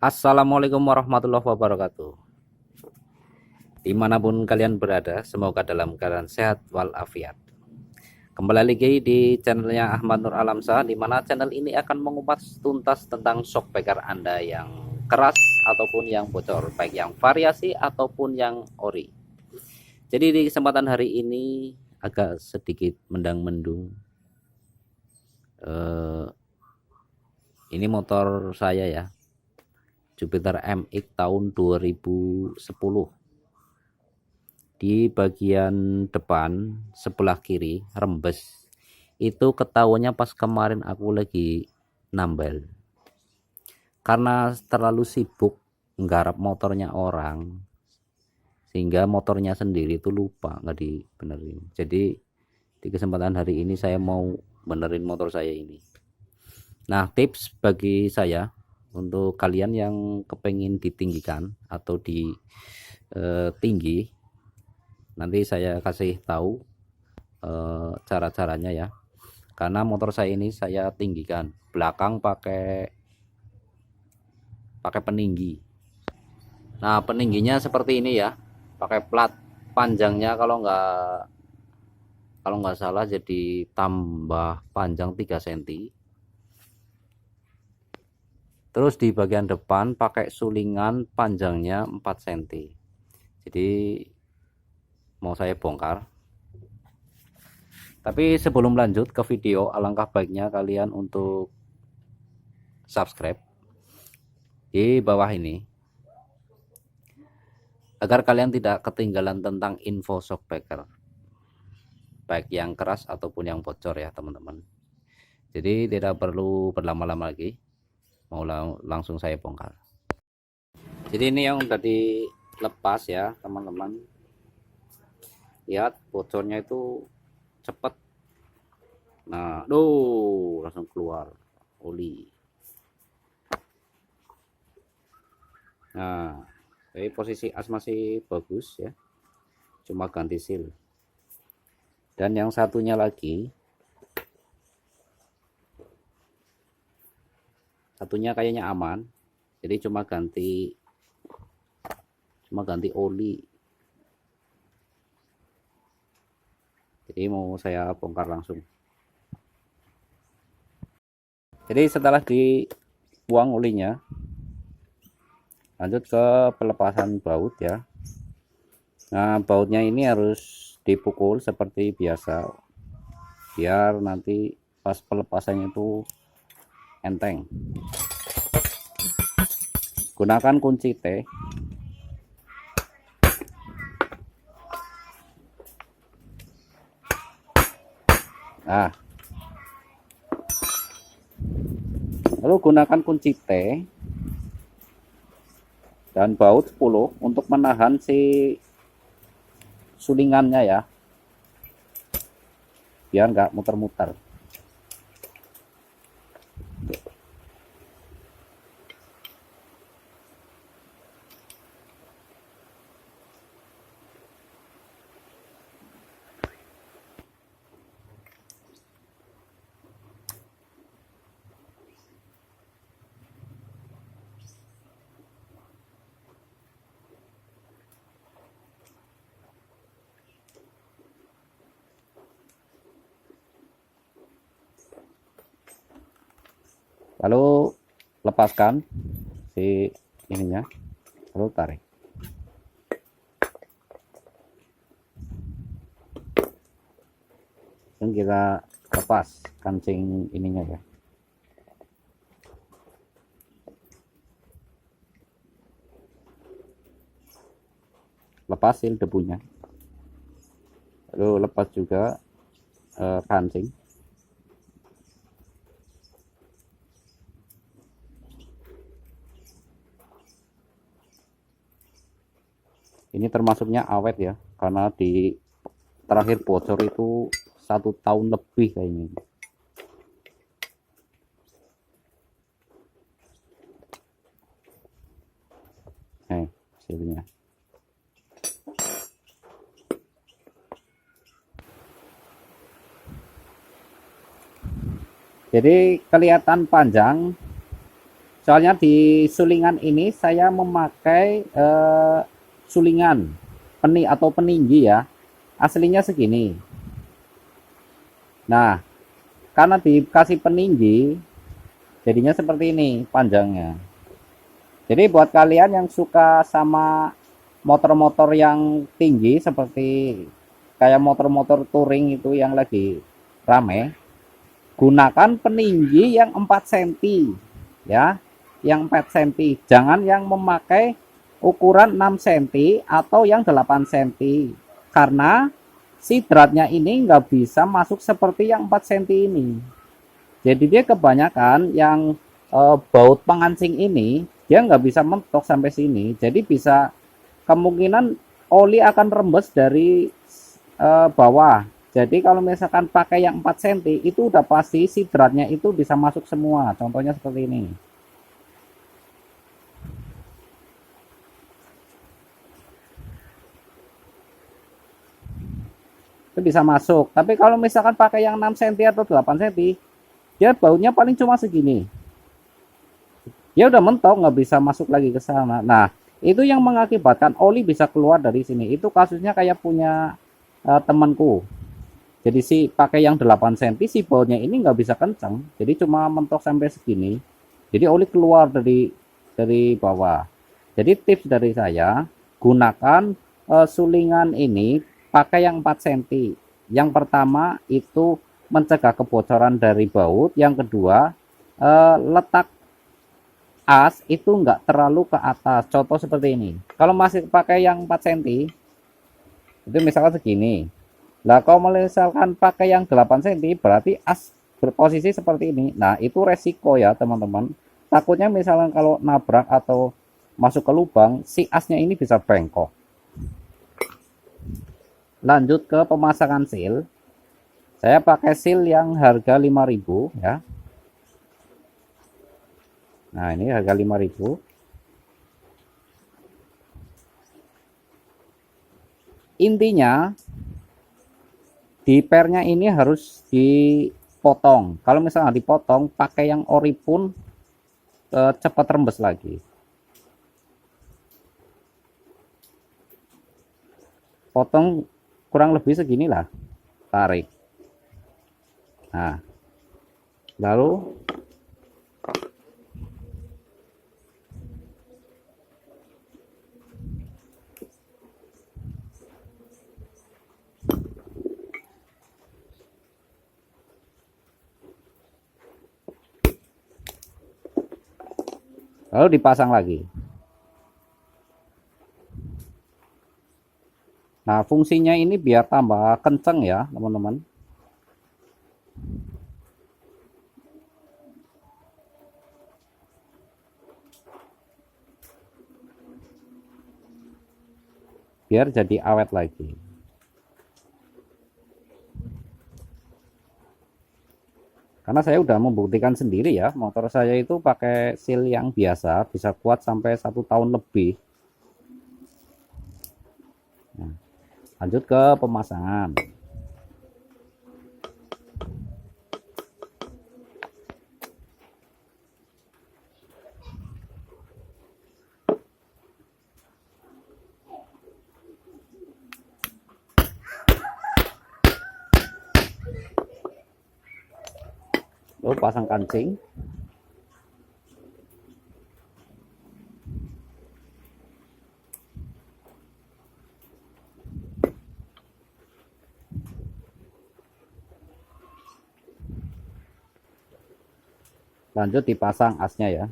Assalamualaikum warahmatullahi wabarakatuh. Dimanapun kalian berada, semoga dalam keadaan sehat walafiat. Kembali lagi di channelnya Ahmad Nur Alamsa, di mana channel ini akan mengupas tuntas tentang shockbreaker Anda yang keras ataupun yang bocor, baik yang variasi ataupun yang ori. Jadi di kesempatan hari ini agak sedikit mendang-mendung. Ini motor saya ya, Jupiter MX tahun 2010. Di bagian depan sebelah kiri rembes itu ketahuannya pas kemarin aku lagi nambal, karena terlalu sibuk nggarap motornya orang sehingga motornya sendiri itu lupa nggak dibenerin. Jadi di kesempatan hari ini saya mau benerin motor saya ini. Nah, tips bagi saya untuk kalian yang kepengen ditinggikan atau di tinggi, nanti saya kasih tahu cara-caranya ya, karena motor saya ini saya tinggikan belakang pakai peninggi. Nah, peningginya seperti ini ya, pakai plat panjangnya kalau nggak salah jadi tambah panjang 3 cm. Terus di bagian depan pakai sulingan panjangnya 4 cm. Jadi mau saya bongkar. Tapi sebelum lanjut ke video, alangkah baiknya kalian untuk subscribe di bawah ini agar kalian tidak ketinggalan tentang info shockbreaker, baik yang keras ataupun yang bocor ya teman-teman. Jadi tidak perlu berlama-lama lagi, mau langsung saya bongkar. Jadi ini yang udah dilepas ya teman-teman. Lihat bocornya itu cepet. Nah, langsung keluar oli. Nah, jadi posisi as masih bagus ya, cuma ganti seal. Dan yang satunya lagi, satunya kayaknya aman, jadi cuma ganti oli. Jadi mau saya bongkar langsung. Jadi setelah dibuang olinya, lanjut ke pelepasan baut ya. Nah, bautnya ini harus dipukul seperti biasa biar nanti pas pelepasannya itu enteng. Gunakan kunci T. Nah, lalu gunakan kunci T dan baut 10 untuk menahan si sulingannya ya, biar nggak muter-muter. Lalu lepaskan si ininya, lalu tarik. Dan kita lepas kancing ininya ya. Lepas seal debunya. Lalu lepas juga kancing. Ini termasuknya awet ya, karena di terakhir bocor itu 1 tahun lebih kayaknya. Hasilnya. Jadi kelihatan panjang Soalnya di sulingan ini saya memakai sulingan atau peninggi ya, aslinya segini. Nah, karena dikasih peninggi jadinya seperti ini panjangnya. Jadi buat kalian yang suka sama motor-motor yang tinggi seperti kayak motor-motor touring itu yang lagi rame, gunakan peninggi yang 4 cm ya, yang 4 cm, jangan yang memakai ukuran 6 cm atau yang 8 cm, karena sidratnya ini nggak bisa masuk seperti yang 4 cm ini. Jadi dia kebanyakan yang baut pengancing ini dia nggak bisa mentok sampai sini, jadi bisa kemungkinan oli akan rembes dari bawah. Jadi kalau misalkan pakai yang 4 cm itu udah pasti sidratnya itu bisa masuk semua, contohnya seperti ini. Itu bisa masuk, tapi kalau misalkan pakai yang 6 cm atau 8 cm dia bautnya paling cuma segini, dia udah mentok, nggak bisa masuk lagi ke sana. Nah, itu yang mengakibatkan oli bisa keluar dari sini. Itu kasusnya kayak punya temanku. Jadi si pakai yang 8 cm, si bautnya ini nggak bisa kencang, jadi cuma mentok sampai segini. Jadi oli keluar dari bawah. Jadi tips dari saya, gunakan sulingan ini pakai yang 4 cm. Yang pertama itu mencegah kebocoran dari baut. Yang kedua, letak as itu enggak terlalu ke atas. Contoh seperti ini. Kalau masih pakai yang 4 cm, itu misalkan segini. Nah, kalau misalkan pakai yang 8 cm, berarti as berposisi seperti ini. Nah, itu resiko ya, teman-teman. Takutnya misalkan kalau nabrak atau masuk ke lubang, si asnya ini bisa bengkok. Lanjut ke pemasangan seal. Saya pakai seal yang harga 5.000 ya. Nah, ini harga 5.000. Intinya di pernya ini harus dipotong. Kalau misalnya dipotong pakai yang ori pun cepat rembes lagi. Potong kurang lebih seginilah, tarik. Nah, lalu dipasang lagi. Nah, fungsinya ini biar tambah kenceng ya, teman-teman. Biar jadi awet lagi. Karena saya udah membuktikan sendiri ya, motor saya itu pakai seal yang biasa bisa kuat sampai 1 tahun lebih. Nah, lanjut ke pemasangan. Lalu pasang kancing. Lanjut dipasang asnya ya.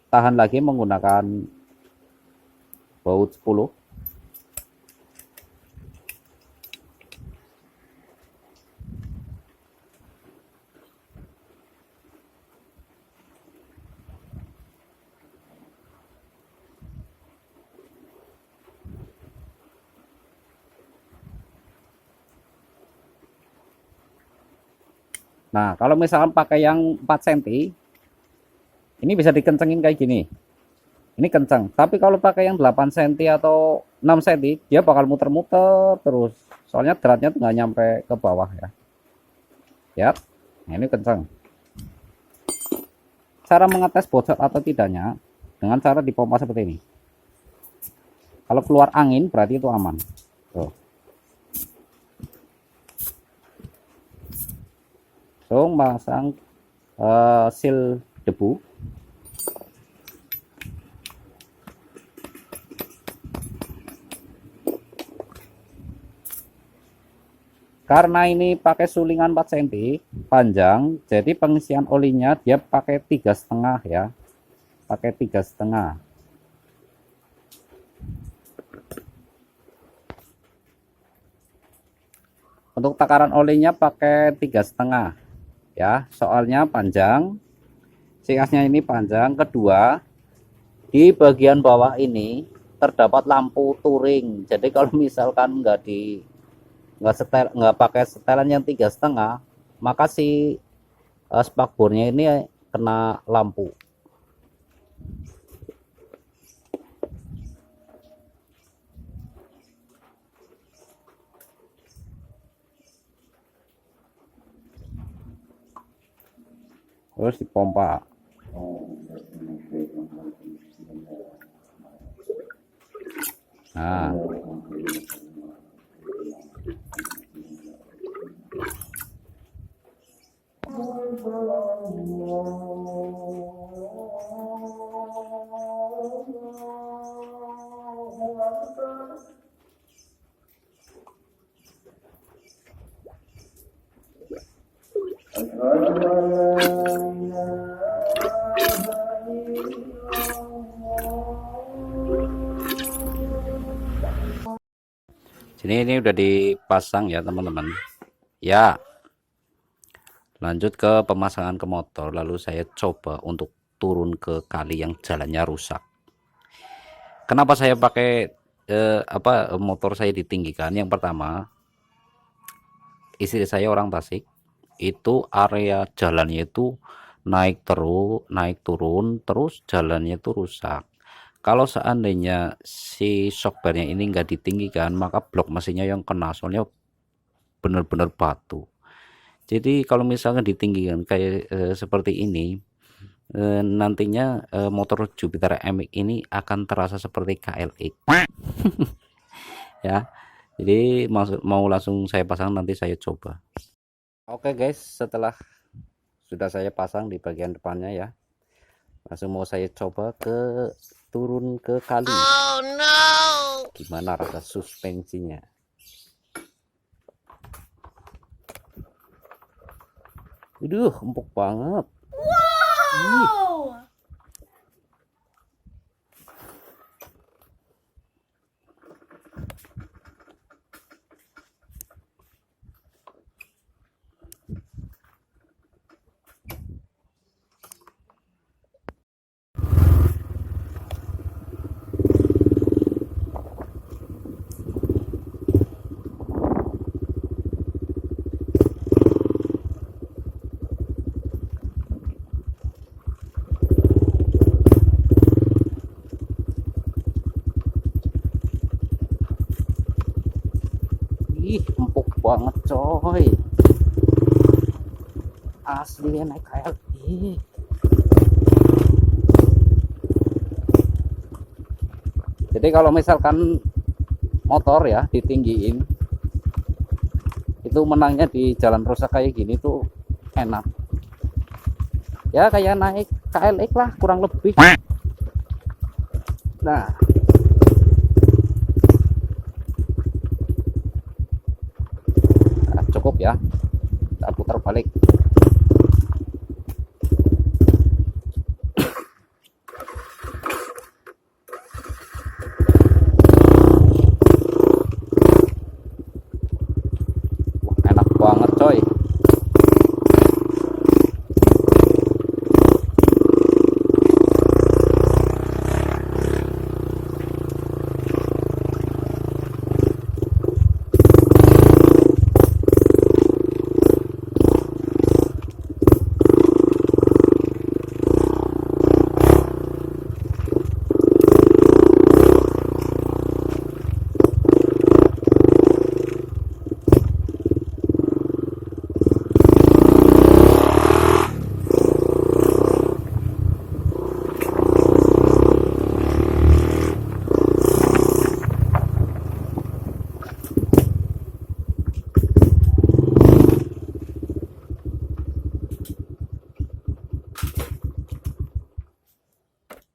Tahan lagi menggunakan baut 10. Nah, kalau misalkan pakai yang 4 cm, ini bisa dikencengin kayak gini. Ini kencang. Tapi kalau pakai yang 8 cm atau 6 cm, dia bakal muter-muter terus. Soalnya dratnya nggak nyampe ke bawah ya. Ya, nah ini kencang. Cara mengetes bocor atau tidaknya dengan cara dipompa seperti ini. Kalau keluar angin berarti itu aman. Tuh. So, masang seal debu. Karena ini pakai sulingan 4 cm panjang, jadi pengisian olinya dia pakai 3,5 ya, pakai 3,5. Untuk takaran olinya pakai 3,5 ya, soalnya panjang, siasnya ini panjang. Kedua, di bagian bawah ini terdapat lampu touring, jadi kalau misalkan nggak pakai setelan yang 3,5, maka si spakbornya ini kena lampu. Terus dipompa. Nah, sini ini udah dipasang ya teman-teman. Ya, lanjut ke pemasangan ke motor. Lalu saya coba untuk turun ke kali yang jalannya rusak. Kenapa saya pakai motor saya ditinggikan? Yang pertama, istri saya orang Tasik, itu area jalannya itu naik turun terus, jalannya itu rusak. Kalau seandainya si shockbarnya ini enggak ditinggikan, maka blok mesinnya yang kena, soalnya benar-benar batu. Jadi kalau misalnya ditinggikan kayak seperti ini, nantinya motor Jupiter MX ini akan terasa seperti KLX. Ya, jadi mau langsung saya pasang, nanti saya coba. Oke guys, setelah sudah saya pasang di bagian depannya ya, langsung mau saya coba turun ke kali. Oh no, gimana rasa suspensinya? Waduh, empuk banget. Wow. Ih, empuk banget coy, asli naik kayak jadi kalau misalkan motor ya ditinggiin, itu menangnya di jalan rusak kayak gini tuh enak ya, kayak naik KLX lah kurang lebih. Nah, cukup ya, kita putar balik. Wah, enak banget coy.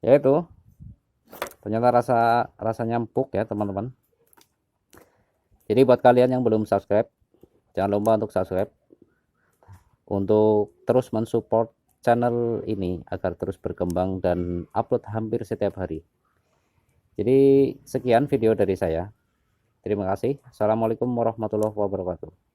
Ya itu ternyata rasanya empuk ya teman-teman. Jadi buat kalian yang belum subscribe, jangan lupa untuk subscribe untuk terus mensupport channel ini agar terus berkembang dan upload hampir setiap hari. Jadi sekian video dari saya. Terima kasih. Assalamualaikum warahmatullahi wabarakatuh.